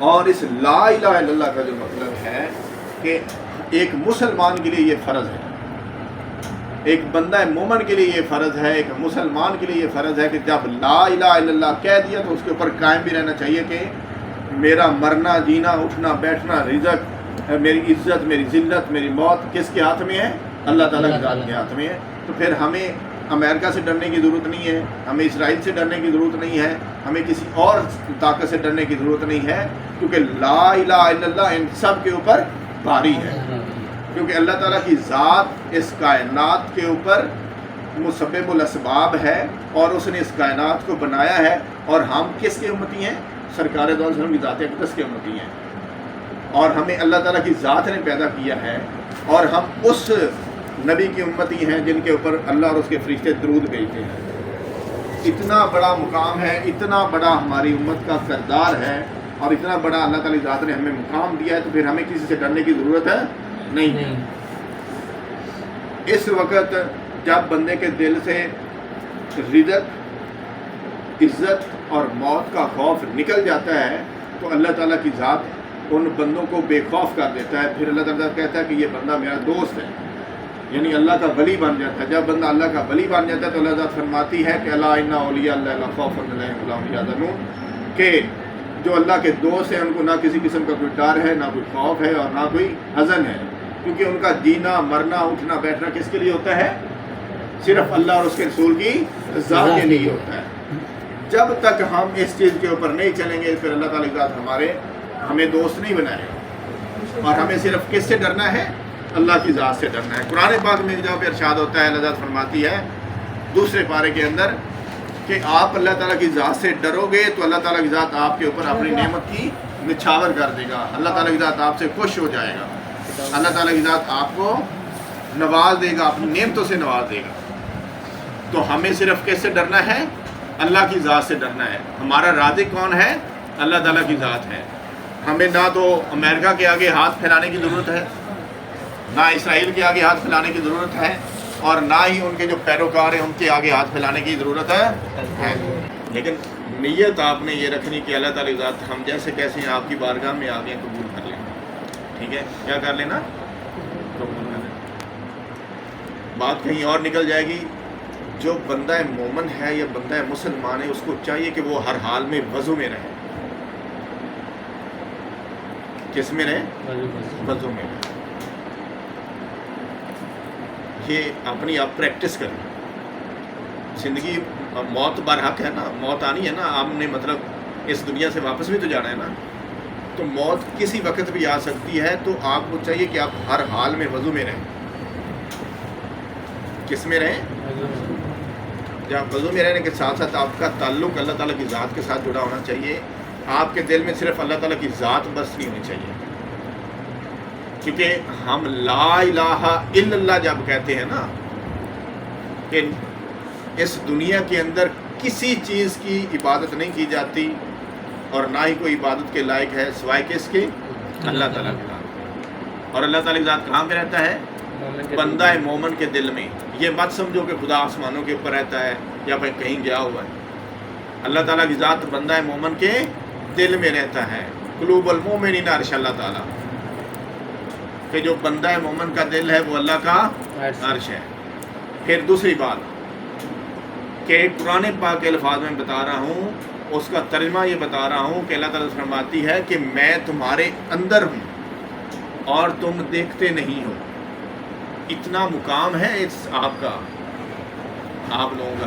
اور اس لا الہ الا اللہ کا جو مطلب ہے کہ ایک مسلمان کے لیے یہ فرض ہے، ایک بندہ مومن کے لیے یہ فرض ہے، ایک مسلمان کے لیے یہ فرض ہے کہ جب لا الہ الا اللہ کہہ دیا تو اس کے اوپر قائم بھی رہنا چاہیے کہ میرا مرنا جینا اٹھنا بیٹھنا رزق میری عزت میری ذلت میری موت کس کے ہاتھ میں ہے؟ اللہ تعالیٰ کے ذات کے ہاتھ میں ہے۔ تو پھر ہمیں امریکہ سے ڈرنے کی ضرورت نہیں ہے، ہمیں اسرائیل سے ڈرنے کی ضرورت نہیں ہے، ہمیں کسی اور طاقت سے ڈرنے کی ضرورت نہیں ہے، کیونکہ لا الہ الا اللہ ان سب کے اوپر بھاری ہے، کیونکہ اللہ تعالیٰ کی ذات اس کائنات کے اوپر مسبب الاسباب ہے اور اس نے اس کائنات کو بنایا ہے، اور ہم کس کے امتی ہیں؟ سرکار دو عالم کی ذات اقدس کے امتی ہیں، اور ہمیں اللہ تعالیٰ کی ذات نے پیدا کیا ہے، اور ہم اس نبی کی امتی ہیں جن کے اوپر اللہ اور اس کے فرشتے درود بھیجتے ہیں۔ اتنا بڑا مقام ہے، اتنا بڑا ہماری امت کا کردار ہے، اور اتنا بڑا اللہ تعالیٰ کی ذات نے ہمیں مقام دیا ہے، تو پھر ہمیں کسی سے ڈرنے کی ضرورت ہے نہیں۔ اس وقت جب بندے کے دل سے رزق عزت اور موت کا خوف نکل جاتا ہے تو اللہ تعالیٰ کی ذات ان بندوں کو بے خوف کر دیتا ہے، پھر اللہ تعالیٰ کہتا ہے کہ یہ بندہ میرا دوست ہے، یعنی اللہ کا ولی بن جاتا ہے۔ جب بندہ اللہ کا ولی بن جاتا ہے تو اللہ ذات فرماتی ہے کہ الا ان اولیاء اللہ لا خوف علیہم ولا هم یحزنون، کہ جو اللہ کے دوست ہیں ان کو نہ کسی قسم کا کوئی ڈر ہے، نہ کوئی خوف ہے، اور نہ کوئی حزن ہے، کیونکہ ان کا جینا مرنا اٹھنا بیٹھنا کس کے لیے ہوتا ہے؟ صرف اللہ اور اس کے رسول کی ذات کے لیے ہوتا ہے۔ جب تک ہم اس چیز کے اوپر نہیں چلیں گے پھر اللہ تعالیٰ کی ذات ہمیں دوست نہیں بنائے گا، اور ہمیں صرف کس سے ڈرنا ہے؟ اللہ کی ذات سے ڈرنا ہے۔ قرآن پاک میں جہاں پہ ارشاد ہوتا ہے، اللہ ذات فرماتی ہے دوسرے پارے کے اندر کہ آپ اللہ تعالیٰ کی ذات سے ڈرو گے تو اللہ تعالیٰ کی ذات آپ کے اوپر اپنی نعمت کی نچھاور کر دے گا، اللہ تعالیٰ کی ذات آپ سے خوش ہو جائے گا، اللہ تعالیٰ کی ذات آپ کو نواز دے گا، اپنی نعمتوں سے نواز دے گا۔ تو ہمیں صرف کس سے ڈرنا ہے؟ اللہ کی ذات سے ڈرنا ہے۔ ہمارا رازق کون ہے؟ اللہ تعالیٰ کی ذات ہے۔ ہمیں نہ تو امریکہ کے آگے ہاتھ پھیلانے کی ضرورت ہے، نہ اسرائیل کے آگے ہاتھ پھیلانے کی ضرورت ہے، اور نہ ہی ان کے جو پیروکار ہیں ان کے آگے ہاتھ پھیلانے کی ضرورت ہے۔ لیکن نیت آپ نے یہ رکھنی کہ اللہ تعالیٰ کی ذات ہم جیسے کیسے ہیں آپ کی بارگاہ میں آ گئے قبول کر لیں، ٹھیک ہے؟ کیا کر لینا؟ قبول کر لیں۔ بات کہیں اور نکل جائے گی۔ جو بندہ مومن ہے یا بندہ مسلمان ہے اس کو چاہیے کہ وہ ہر حال میں وضو میں رہے۔ کس میں رہے؟ وضو میں رہے۔ یہ اپنی آپ پریکٹس کریں۔ زندگی موت برحق ہے نا، موت آنی ہے نا، آپ نے مطلب اس دنیا سے واپس بھی تو جانا ہے نا، تو موت کسی وقت بھی آ سکتی ہے، تو آپ کو چاہیے کہ آپ ہر حال میں وضو میں رہیں۔ کس میں رہیں؟ جب وضو میں رہنے کے ساتھ ساتھ آپ کا تعلق اللہ تعالیٰ کی ذات کے ساتھ جڑا ہونا چاہیے۔ آپ کے دل میں صرف اللہ تعالیٰ کی ذات بس نہیں ہونی چاہیے، کیونکہ ہم لا الہ الا اللہ جب کہتے ہیں نا کہ اس دنیا کے اندر کسی چیز کی عبادت نہیں کی جاتی اور نہ ہی کوئی عبادت کے لائق ہے سوائے کس کے؟ اللہ تعالیٰ کے ذات۔ اور اللہ تعالیٰ کی ذات کہاں پہ رہتا ہے؟ بندہ مومن کے دل میں۔ یہ مت سمجھو کہ خدا آسمانوں کے اوپر رہتا ہے یا پھر کہیں گیا ہوا ہے۔ اللہ تعالیٰ کی ذات بندہ مومن کے دل میں رہتا ہے۔ قلوب المؤمنین عرش اللہ تعالیٰ، کہ جو بندہ مومن کا دل ہے وہ اللہ کا عرش ہے۔ پھر دوسری بات کہ قرآن پاک کے الفاظ میں بتا رہا ہوں، اس کا ترجمہ یہ بتا رہا ہوں کہ اللہ تعالیٰ فرماتی ہے کہ میں تمہارے اندر ہوں اور تم دیکھتے نہیں ہو۔ اتنا مقام ہے اس آپ کا، آپ لوگوں کا۔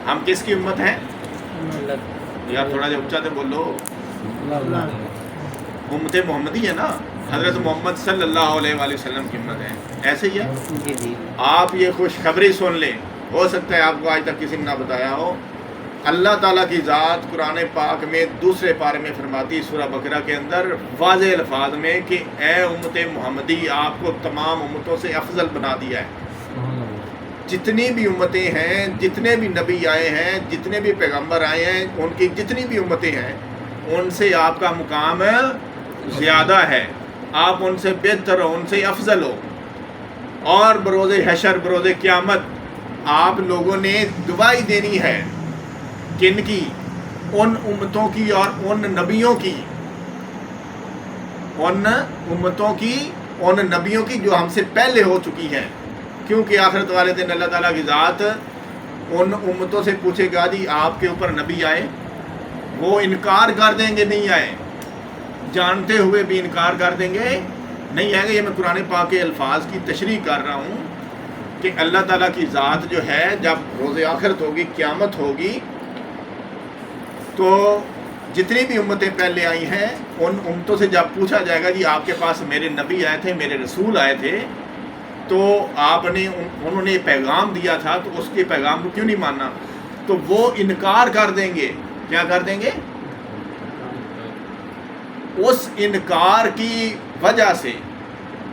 ہم کس کی امت ہیں؟ یار تھوڑا جا اونچا سے بولو۔ امت محمدی ہے نا، حضرت محمد صلی اللہ علیہ وآلہ وسلم کی امت ہے، ایسے ہی ہے۔ آپ یہ خوشخبری سن لیں، ہو سکتا ہے آپ کو آج تک کسی نے نہ بتایا ہو۔ اللہ تعالیٰ کی ذات قرآن پاک میں دوسرے پارے میں فرماتی سورہ بقرہ کے اندر واضح الفاظ میں کہ اے امت محمدی، آپ کو تمام امتوں سے افضل بنا دیا ہے۔ جتنی بھی امتیں ہیں، جتنے بھی نبی آئے ہیں، جتنے بھی پیغمبر آئے ہیں، ان کی جتنی بھی امتیں ہیں ان سے آپ کا مقام زیادہ ہے، آپ ان سے بہتر ہو، ان سے افضل ہو۔ اور بروز حشر، بروز قیامت آپ لوگوں نے گواہی دینی ہے، کن کی؟ ان امتوں کی اور ان نبیوں کی ان امتوں کی، ان نبیوں کی جو ہم سے پہلے ہو چکی ہیں، کیونکہ آخرت والے دن اللہ تعالیٰ کی ذات ان امتوں سے پوچھے گا جی آپ کے اوپر نبی آئے؟ وہ انکار کر دیں گے نہیں آئے، جانتے ہوئے بھی انکار کر دیں گے نہیں آئے گا۔ یہ میں قرآن پاک کے الفاظ کی تشریح کر رہا ہوں کہ اللہ تعالیٰ کی ذات جو ہے جب روز آخرت ہوگی، قیامت ہوگی، تو جتنی بھی امتیں پہلے آئی ہیں ان امتوں سے جب پوچھا جائے گا جی آپ کے پاس میرے نبی آئے تھے، میرے رسول آئے تھے، تو آپ نے انہوں نے پیغام دیا تھا تو اس کے پیغام کو کیوں نہیں مانا؟ تو وہ انکار کر دیں گے۔ کیا کر دیں گے؟ اس انکار کی وجہ سے،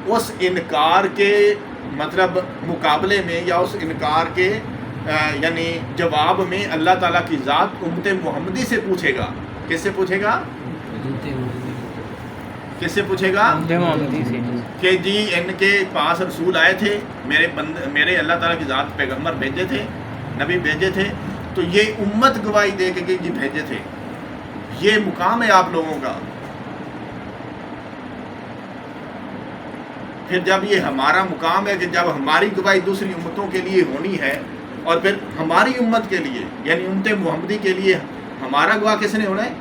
اس انکار کے مطلب مقابلے میں یا اس انکار کے یعنی جواب میں اللہ تعالیٰ کی ذات امت محمدی سے پوچھے گا۔ کس سے پوچھے گا؟ کس سے پوچھے گا؟ کہ جی ان کے پاس رسول آئے تھے، میرے اللہ تعالیٰ کی ذات پیغمبر بھیجے تھے، نبی بھیجے تھے، تو یہ امت گواہی دے کے جی بھیجے تھے۔ یہ مقام ہے آپ لوگوں کا۔ پھر جب یہ ہمارا مقام ہے کہ جب ہماری گواہی دوسری امتوں کے لیے ہونی ہے، اور پھر ہماری امت کے لیے یعنی امت محمدی کے لیے ہمارا گواہ کس نے ہونا ہے؟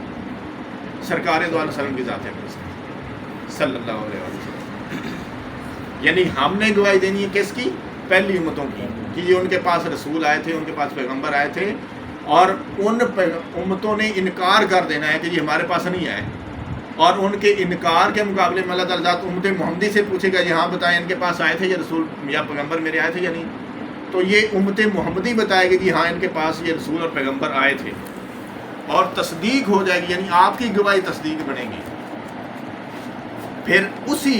سرکار دو علیہ وسلم کی ذات ہے صلی اللہ علیہ وسلم۔ یعنی ہم نے گواہی دینی ہے کس کی؟ پہلی امتوں کی، کہ یہ ان کے پاس رسول آئے تھے، ان کے پاس پیغمبر آئے تھے، اور ان امتوں نے انکار کر دینا ہے کہ یہ ہمارے پاس نہیں آئے، اور ان کے انکار کے مقابلے میں اللہ تعالیٰ ذات امت محمدی سے پوچھے گا یہاں بتائیں ان کے پاس آئے تھے یا رسول یا پیغمبر میرے آئے تھے یا نہیں؟ تو یہ امت محمدی بتائے گی جی ہاں ان کے پاس یہ رسول اور پیغمبر آئے تھے، اور تصدیق ہو جائے گی، یعنی آپ کی گواہی تصدیق بنے گی۔ پھر اسی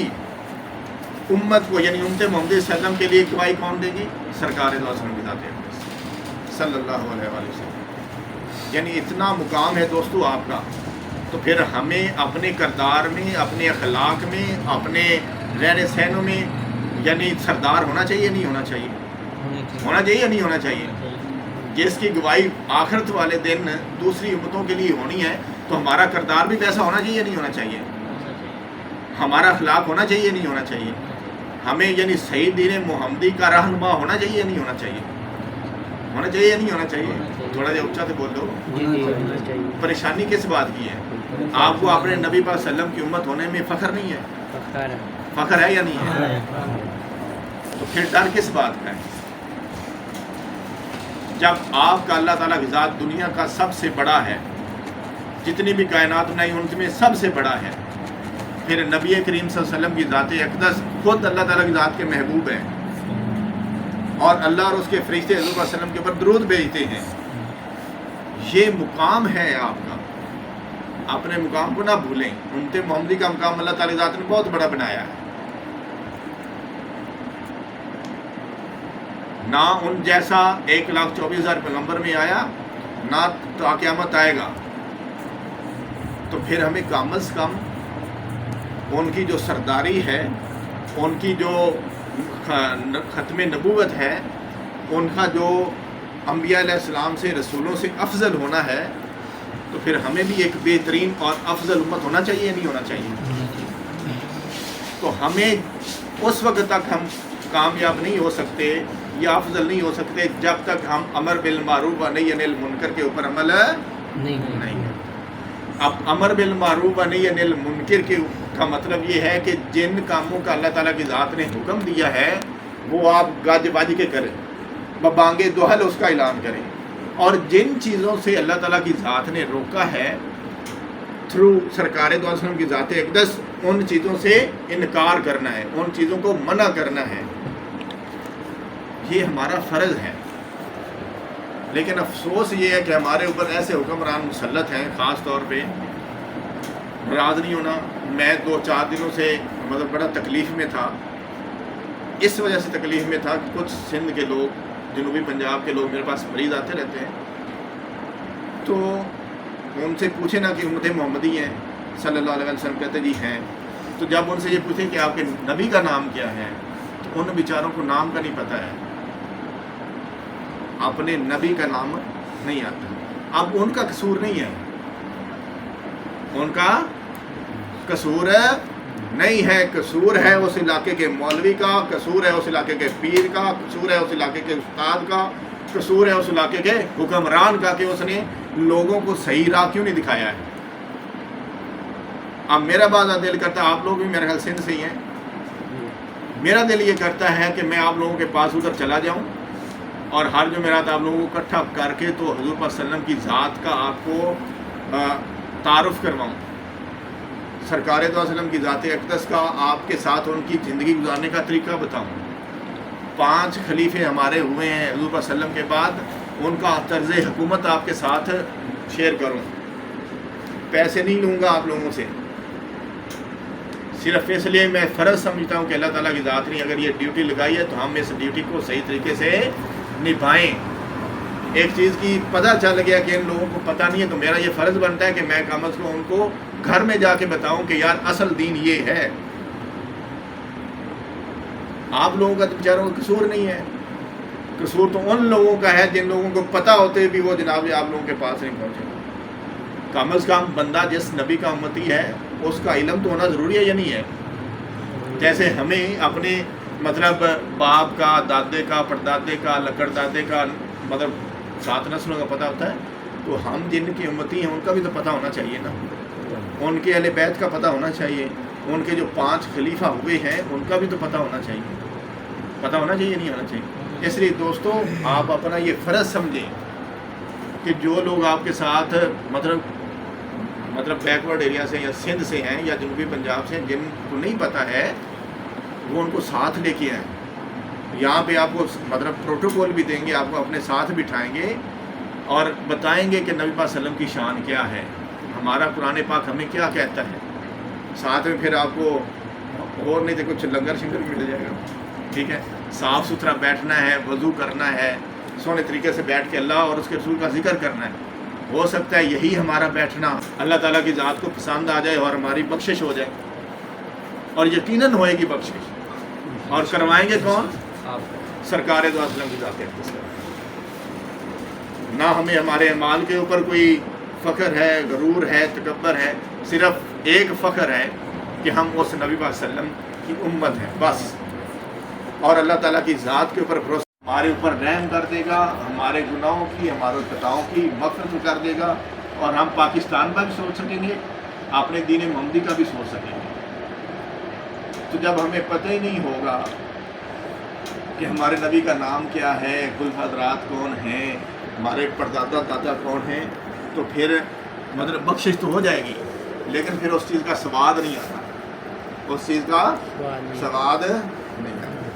امت کو یعنی امت محمدی صلی اللہ علیہ وسلم کے لیے گواہی کون دے گی؟ سرکار دو علیہ وسلم کی ذات ہے صلی اللہ علیہ وسلم۔ یعنی اتنا مقام ہے دوستو آپ کا، تو پھر ہمیں اپنے کردار میں، اپنے اخلاق میں، اپنے رہن سہنوں میں یعنی سردار ہونا چاہیے نہیں ہونا چاہیے؟ ہونا چاہیے یا نہیں ہونا چاہیے؟ جس کی گواہی آخرت والے دن دوسری امتوں کے لیے ہونی ہے، تو ہمارا کردار بھی ویسا ہونا چاہیے یا نہیں ہونا چاہیے؟ ہمارا اخلاق ہونا چاہیے یا نہیں ہونا چاہیے؟ ہمیں یعنی صحیح دین محمدی کا رہنما ہونا چاہیے یا نہیں ہونا چاہیے؟ ہونا چاہیے یا نہیں ہونا چاہیے؟ تھوڑا جا اونچا سے بول دو۔ پریشانی کس بات کی ہے؟ آپ کو اپنے نبی پاک صلی اللہ علیہ وسلم کی امت ہونے میں فخر نہیں ہے؟ فخر ہے یا نہیں ہے؟ تو پھر ڈر کس بات کا ہے؟ جب آپ کا اللہ تعالیٰ کی ذات دنیا کا سب سے بڑا ہے، جتنی بھی کائنات بنائی ان میں سب سے بڑا ہے، پھر نبی کریم صلی اللہ علیہ وسلم کی ذات اقدس خود اللہ تعالیٰ کی ذات کے محبوب ہیں، اور اللہ اور اس کے فرشتے حضور صلی اللہ علیہ وسلم کے اوپر درود بھیجتے ہیں۔ یہ مقام ہے آپ کا، اپنے مقام کو نہ بھولیں۔ امت محمدی کا مقام اللہ تعالیٰ کی ذات نے بہت بڑا بنایا ہے، نہ ان جیسا 1,24,000 پیغمبر میں آیا، نہ تا قیامت آئے گا۔ تو پھر ہمیں کم از کم ان کی جو سرداری ہے، ان کی جو ختم نبوت ہے، ان کا جو انبیاء علیہ السلام سے رسولوں سے افضل ہونا ہے، تو پھر ہمیں بھی ایک بہترین اور افضل امت ہونا چاہیے یا نہیں ہونا چاہیے؟ تو ہمیں اس وقت تک ہم کامیاب نہیں ہو سکتے یا افضل نہیں ہو سکتے جب تک ہم امر بالمعروف و نہی عن المنکر کے اوپر عمل نہیں۔ اب امر بالمعروف و نہی عن المنکر کا مطلب یہ ہے کہ جن کاموں کا اللہ تعالیٰ کی ذات نے حکم دیا ہے وہ آپ گاج باجی کے کریں، ببانگے دوہل اس کا اعلان کریں، اور جن چیزوں سے اللہ تعالیٰ کی ذات نے روکا ہے تھرو سرکار دو علیہ وسلم کی ذات اقدس، ان چیزوں سے انکار کرنا ہے، ان چیزوں کو منع کرنا ہے، یہ ہمارا فرض ہے۔ لیکن افسوس یہ ہے کہ ہمارے اوپر ایسے حکمران مسلط ہیں، خاص طور پہ ناراض نہیں ہونا، میں 2-4 دنوں سے مطلب بڑا تکلیف میں تھا، اس وجہ سے تکلیف میں تھا کہ کچھ سندھ کے لوگ، جنوبی پنجاب کے لوگ میرے پاس مریض آتے رہتے ہیں، تو ان سے پوچھے نا کہ امت محمدی ہیں صلی اللہ علیہ وسلم، کہتے جی ہیں، تو جب ان سے یہ پوچھیں کہ آپ کے نبی کا نام کیا ہے، تو ان بیچاروں کو نام کا نہیں پتہ ہے، اپنے نبی کا نام نہیں آتا۔ اب ان کا قصور نہیں ہے، ان کا قصور نہیں ہے، قصور ہے اس علاقے کے مولوی کا، قصور ہے اس علاقے کے پیر کا، قصور ہے اس علاقے کے استاد کا، قصور ہے اس علاقے کے حکمران کا کہ اس نے لوگوں کو صحیح راہ کیوں نہیں دکھایا ہے۔ اب میرا بعض دل کرتا ہے، آپ لوگ بھی میرے خیال سندھ سے ہی ہیں، میرا دل یہ کرتا ہے کہ میں آپ لوگوں کے پاس ادھر چلا جاؤں اور ہر جمعرات آپ لوگوں کو اکٹھا کر کے تو حضور پاک صلی اللہ علیہ وسلم کی ذات کا آپ کو تعارف کرواؤں، سرکار دو علیہ وسلم کی ذات اقدس کا آپ کے ساتھ ان کی زندگی گزارنے کا طریقہ بتاؤں۔ 5 خلیفے ہمارے ہوئے ہیں حضور پاک صلی اللہ علیہ وسلم کے بعد، ان کا طرز حکومت آپ کے ساتھ شیئر کروں۔ پیسے نہیں لوں گا آپ لوگوں سے، صرف اس لیے میں فرض سمجھتا ہوں کہ اللہ تعالیٰ کی ذات نے اگر یہ ڈیوٹی لگائی ہے تو ہم اس ڈیوٹی کو صحیح طریقے سے نبھائیں۔ ایک چیز کی پتہ چل گیا کہ ان لوگوں کو پتہ نہیں ہے تو میرا یہ فرض بنتا ہے کہ میں کم از کم ان کو گھر میں جا کے بتاؤں کہ یار اصل دین یہ ہے۔ آپ لوگوں کا تو بیچاروں کا قصور نہیں ہے، قصور تو ان لوگوں کا ہے جن لوگوں کو پتہ ہوتے بھی وہ جناب آپ لوگوں کے پاس نہیں پہنچے۔ کم از کم بندہ جس نبی کا امتی ہے اس کا علم تو ہونا ضروری ہے یا نہیں ہے؟ جیسے ہمیں اپنے مطلب باپ کا، دادے کا، پردادے کا، لکڑ دادے کا مطلب 7 نسلوں کا پتہ ہوتا ہے، تو ہم جن کی امتی ہیں ان کا بھی تو پتہ ہونا چاہیے نا، ان کے اہل بیت کا پتہ ہونا چاہیے، ان کے جو 5 خلیفہ ہوئے ہیں ان کا بھی تو پتہ ہونا چاہیے، پتہ ہونا چاہیے نہیں ہونا چاہیے۔ اس لیے دوستو آپ اپنا یہ فرض سمجھیں کہ جو لوگ آپ کے ساتھ مطلب بیکورڈ ایریا سے یا سندھ سے ہیں یا جنوبی پنجاب سے، جن کو نہیں پتہ ہے وہ ان کو ساتھ لے کے آئیں۔ یہاں پہ آپ کو مطلب پروٹوکول بھی دیں گے، آپ کو اپنے ساتھ بٹھائیں گے اور بتائیں گے کہ نبی پاک صلی اللہ علیہ وسلم کی شان کیا ہے، ہمارا قرآن پاک ہمیں کیا کہتا ہے۔ ساتھ میں پھر آپ کو اور نہیں تو کچھ لنگر شنگر بھی مل جائے گا، ٹھیک ہے۔ صاف ستھرا بیٹھنا ہے، وضو کرنا ہے، سونے طریقے سے بیٹھ کے اللہ اور اس کے رسول کا ذکر کرنا ہے۔ ہو سکتا ہے یہی ہمارا بیٹھنا اللہ تعالیٰ کی ذات کو پسند آ جائے اور ہماری بخشش ہو جائے، اور یقیناً ہوئے گی بخشش۔ اور کروائیں گے کون؟ سرکار دو علیہ وسلم کی ذات اقدس۔ نہ ہمیں ہمارے اعمال کے اوپر کوئی فخر ہے، غرور ہے، تکبر ہے، صرف ایک فخر ہے کہ ہم اس نبی پاک صلی اللہ علیہ وسلم کی امت ہیں بس، اور اللہ تعالیٰ کی ذات کے اوپر بھروسہ ہمارے اوپر رحم کر دے گا، ہمارے گناہوں کی، ہمارے خطاؤں کی مغفرت کر دے گا، اور ہم پاکستان کا بھی سوچ سکیں گے، اپنے دین محمدی کا بھی سوچ سکیں گے۔ تو جب ہمیں پتہ ہی نہیں ہوگا کہ ہمارے نبی کا نام کیا ہے، خلفاء حضرات کون ہیں، ہمارے پردادا دادا کون ہیں، تو پھر مطلب بخشش تو ہو جائے گی لیکن پھر اس چیز کا سواد نہیں آتا، اس چیز کا سواد نہیں آتا۔